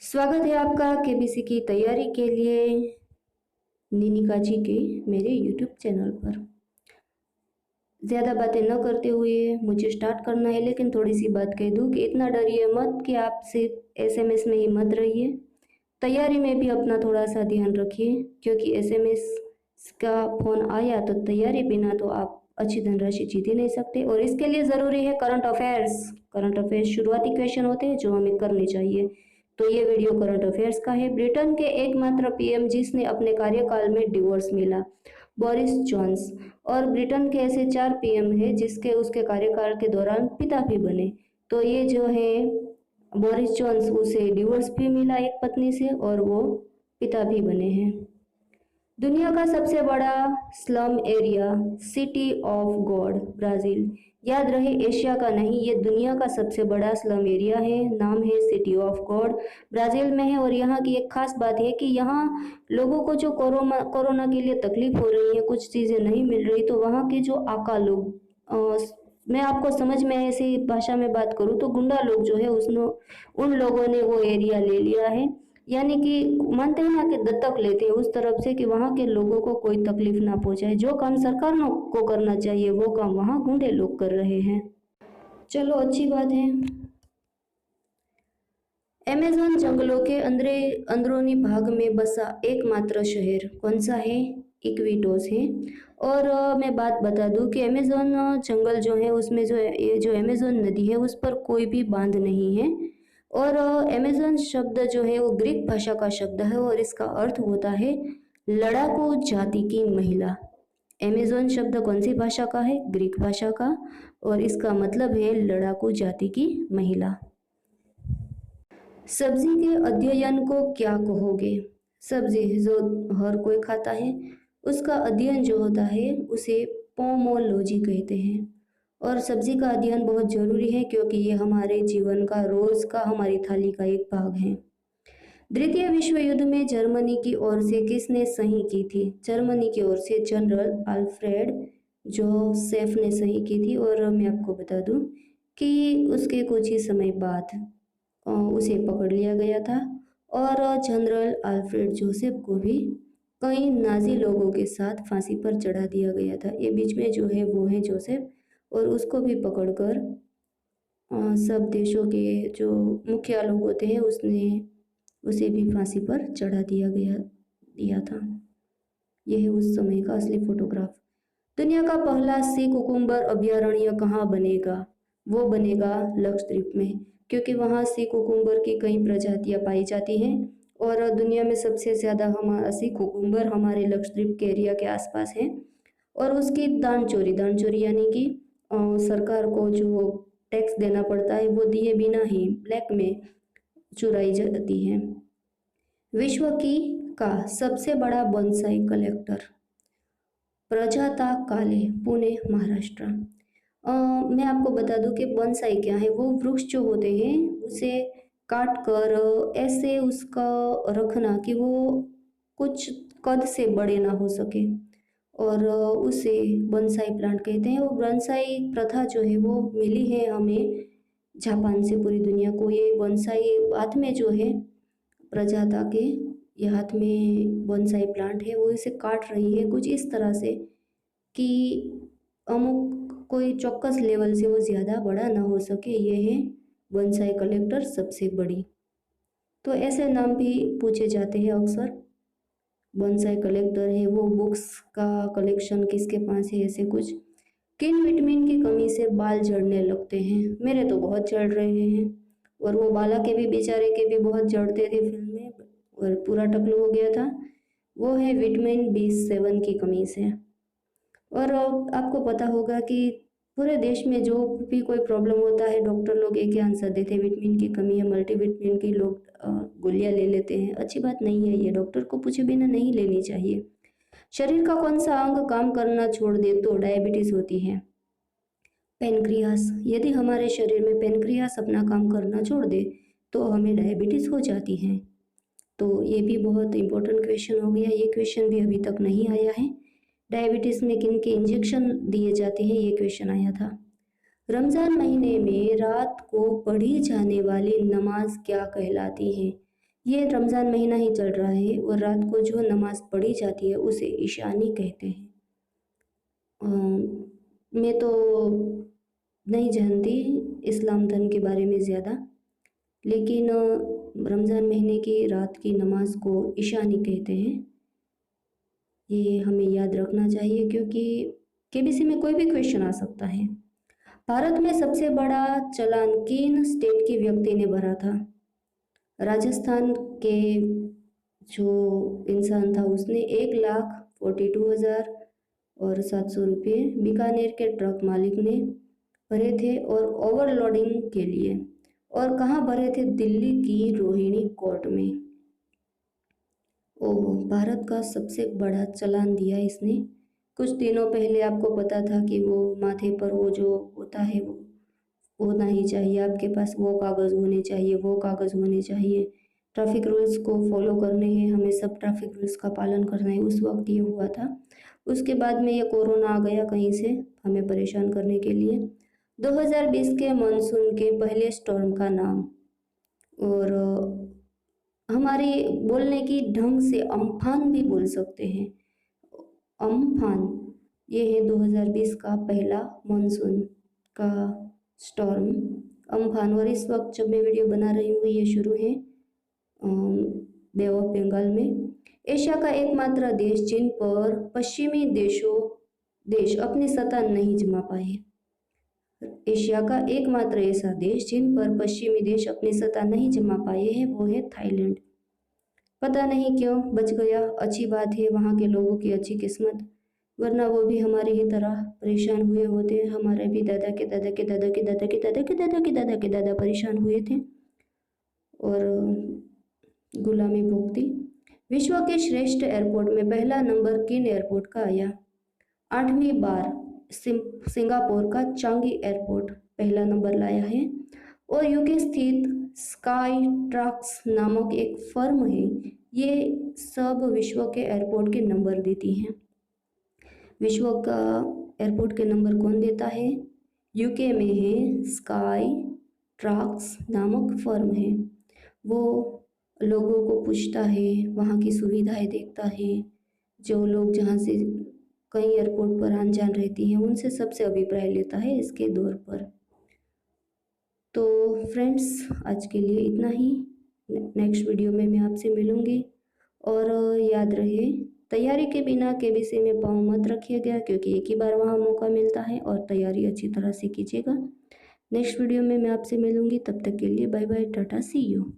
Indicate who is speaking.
Speaker 1: स्वागत है आपका केबीसी की तैयारी के लिए निनिका जी के मेरे यूट्यूब चैनल पर। ज़्यादा बातें न करते हुए मुझे स्टार्ट करना है, लेकिन थोड़ी सी बात कह दूँ कि इतना डरिए मत कि आप सिर्फ एसएमएस में ही मत रहिए, तैयारी में भी अपना थोड़ा सा ध्यान रखिए, क्योंकि एसएमएस का फ़ोन आया तो तैयारी बिना तो आप अच्छी धनराशि जीत ही नहीं सकते। और इसके लिए ज़रूरी है करंट अफेयर्स। करंट अफेयर्स शुरुआती क्वेश्चन होते हैं जो हमें करने चाहिए। तो ये वीडियो करंट अफेयर्स का है। ब्रिटेन के एकमात्र पीएम जिसने अपने कार्यकाल में डिवोर्स मिला, बोरिस जॉनस। और ब्रिटेन के ऐसे 4 पीएम हैं जिसके उसके कार्यकाल के दौरान पिता भी बने। तो ये जो है बोरिस जॉनस, उसे डिवोर्स भी मिला एक पत्नी से और वो पिता भी बने हैं। दुनिया का सबसे बड़ा slum area, city of God, Brazil. याद रहे, एशिया का नहीं, ये दुनिया का सबसे बड़ा स्लम एरिया है। नाम है सिटी ऑफ गॉड, ब्राजील में है। और यहाँ की एक खास बात है कि यहाँ लोगों को जो कोरोना के लिए तकलीफ हो रही है, कुछ चीज़ें नहीं मिल रही, तो वहाँ के जो आका लोग, मैं आपको समझ में ऐसी भाषा में बात करूँ तो गुंडा लोग जो है उसने उन लोगों ने वो एरिया ले लिया है। यानी कि मानते हैं ना कि दत्तक लेते हैं उस तरफ से कि वहाँ के लोगों को कोई तकलीफ ना पहुंचाए। जो काम सरकार को करना चाहिए वो काम वहाँ गुंडे लोग कर रहे हैं। चलो अच्छी बात है। अमेज़न जंगलों के अंदरूनी भाग में बसा एकमात्र शहर कौन सा है? इक्विटोस है। और मैं बात बता दूं कि अमेज़न जंगल जो है उसमें जो है, ये जो अमेज़न नदी है उस पर कोई भी बांध नहीं है। और अमेज़न शब्द जो है वो ग्रीक भाषा का शब्द है और इसका अर्थ होता है लड़ाकू जाति की महिला। अमेज़न शब्द कौन सी भाषा का है? ग्रीक भाषा का, और इसका मतलब है लड़ाकू जाति की महिला। सब्जी के अध्ययन को क्या कहोगे? सब्जी जो हर कोई खाता है उसका अध्ययन जो होता है उसे पोमोलॉजी कहते हैं। और सब्जी का अध्ययन बहुत जरूरी है क्योंकि ये हमारे जीवन का, रोज का, हमारी थाली का एक भाग है। द्वितीय विश्व युद्ध में जर्मनी की ओर से किसने सही की थी? जर्मनी की ओर से जनरल अल्फ्रेड जोसेफ ने सही की थी। और मैं आपको बता दूं कि उसके कुछ ही समय बाद उसे पकड़ लिया गया था। और जनरल अल्फ्रेड जोसेफ को भी कई नाजी लोगों के साथ फांसी पर चढ़ा दिया गया था। ये बीच में जो है वो है जोसेफ, और उसको भी पकड़कर सब देशों के जो मुखिया लोग होते हैं उसे भी फांसी पर चढ़ा दिया था। यह है उस समय का असली फोटोग्राफ। दुनिया का पहला सी कुकुम्बर अभयारण्य कहाँ बनेगा? वो बनेगा लक्षद्वीप में, क्योंकि वहाँ सी कुकुम्बर की कई प्रजातियां पाई जाती हैं। और दुनिया में सबसे ज़्यादा हमारा सी कुकुम्बर हमारे लक्षद्वीप के एरिया के आसपास है। और उसकी दान चोरी यानी कि सरकार को जो टैक्स देना पड़ता है वो दिए बिना ही ब्लैक में चुराई जाती है। विश्व की का सबसे बड़ा बोनसाई कलेक्टर, प्रजाता काले, पुणे, महाराष्ट्र। मैं आपको बता दूं कि बोनसाई क्या है। वो वृक्ष जो होते हैं उसे काट कर ऐसे उसका रखना कि वो कुछ कद से बड़े ना हो सके, और उसे बोनसाई प्लांट कहते हैं। और बोनसाई प्रथा जो है वो मिली है हमें जापान से पूरी दुनिया को। ये बोनसाई हाथ में जो है प्रजाता के, ये हाथ में बोनसाई प्लांट है, वो इसे काट रही है कुछ इस तरह से कि अमुक कोई चौक्कस लेवल से वो ज़्यादा बड़ा ना हो सके। ये है बोनसाई कलेक्टर सबसे बड़ी। तो ऐसे नाम भी पूछे जाते हैं अक्सर। बोनसाई कलेक्टर है वो, बुक्स का कलेक्शन किसके पास है, ऐसे कुछ। किन विटामिन की कमी से बाल झड़ने लगते हैं? मेरे तो बहुत झड़ रहे हैं, और वो बाला के भी, बेचारे के भी बहुत झड़ते थे फिल्म में, और पूरा टकलू हो गया था। वो है विटामिन B7 की कमी से। और आपको पता होगा कि पूरे देश में जो भी कोई प्रॉब्लम होता है डॉक्टर लोग एक ही आंसर देते हैं, विटामिन की कमी है। मल्टीविटामिन की लोग गोलियां ले लेते हैं। अच्छी बात नहीं है, ये डॉक्टर को पूछे बिना नहीं लेनी चाहिए। शरीर का कौन सा अंग काम करना छोड़ दे तो डायबिटीज होती है? पेनक्रियास। यदि हमारे शरीर में पेनक्रियास अपना काम करना छोड़ दे तो हमें डायबिटीज हो जाती है। तो ये भी बहुत इंपॉर्टेंट क्वेश्चन हो गया। ये क्वेश्चन भी अभी तक नहीं आया है। डायबिटीज में किन के इंजेक्शन दिए जाते हैं, ये क्वेश्चन आया था। रमजान महीने में रात को पढ़ी जाने वाली नमाज क्या कहलाती है? ये रमज़ान महीना ही चल रहा है और रात को जो नमाज़ पढ़ी जाती है उसे ईशानी कहते हैं। मैं तो नहीं जानती इस्लाम धर्म के बारे में ज़्यादा, लेकिन रमज़ान महीने की रात की नमाज को ईशानी कहते हैं। ये हमें याद रखना चाहिए क्योंकि केबीसी में कोई भी क्वेश्चन आ सकता है। भारत में सबसे बड़ा चालान किन स्टेट के व्यक्ति ने भरा था? राजस्थान के जो इंसान था उसने 1,42,000 और 700 रुपये बीकानेर के ट्रक मालिक ने भरे थे और ओवरलोडिंग के लिए। और कहाँ भरे थे? दिल्ली की रोहिणी कोर्ट में। भारत का सबसे बड़ा चालान दिया इसने। कुछ दिनों पहले आपको पता था कि वो माथे पर वो जो होता है वो होना ही चाहिए, आपके पास वो कागज़ होने चाहिए, वो कागज़ होने चाहिए, ट्रैफिक रूल्स को फॉलो करने हैं, हमें सब ट्रैफिक रूल्स का पालन करना है। उस वक्त ये हुआ था। उसके बाद में ये कोरोना आ गया कहीं से हमें परेशान करने के लिए। 2020 के मानसून के पहले स्टॉर्म का नाम, और हमारे बोलने की ढंग से अम्फान भी बोल सकते हैं। अम्फान ये है 2020 का पहला मानसून का स्टॉर्म अम्फान। और इस वक्त जब मैं वीडियो बना रही हूँ ये शुरू है बे ऑफ बंगाल में। एशिया का एकमात्र देश जिन पर पश्चिमी देश अपनी सत्ता नहीं जमा पाए। एशिया का एकमात्र ऐसा देश जिन पर पश्चिमी देश अपनी सत्ता नहीं जमा पाए हैं वो है थाईलैंड। पता नहीं क्यों बच गया, अच्छी बात है, वहाँ के लोगों की अच्छी किस्मत, वरना वो भी हमारी ही तरह परेशान हुए होते। हमारे भी दादा के दादा के दादा के दादा के दादा के दादा के दादा के दादा परेशान हुए थे और गुलामी भुगती। विश्व के श्रेष्ठ एयरपोर्ट में पहला नंबर किन एयरपोर्ट का आया? 8वीं बार सिंगापुर का चांगी एयरपोर्ट पहला नंबर लाया है। और यूके स्थित स्काई ट्रक्स नामक एक फर्म है, ये सब विश्व के एयरपोर्ट के नंबर देती हैं। विश्व का एयरपोर्ट के नंबर कौन देता है? यूके में है स्काई ट्रक्स नामक फर्म है। वो लोगों को पूछता है, वहाँ की सुविधाएं देखता है, जो लोग जहाँ से कई एयरपोर्ट पर आन जान रहती हैं उनसे सबसे अभिप्राय लेता है इसके दौर पर। तो फ्रेंड्स आज के लिए इतना ही। नेक्स्ट वीडियो में मैं आपसे मिलूँगी। और याद रहे तैयारी के बिना केबीसी में पाँव मत रखिएगा क्योंकि एक ही बार वहाँ मौका मिलता है, और तैयारी अच्छी तरह से कीजिएगा। नेक्स्ट वीडियो में मैं आपसे मिलूँगी, तब तक के लिए bye bye, tata, see you.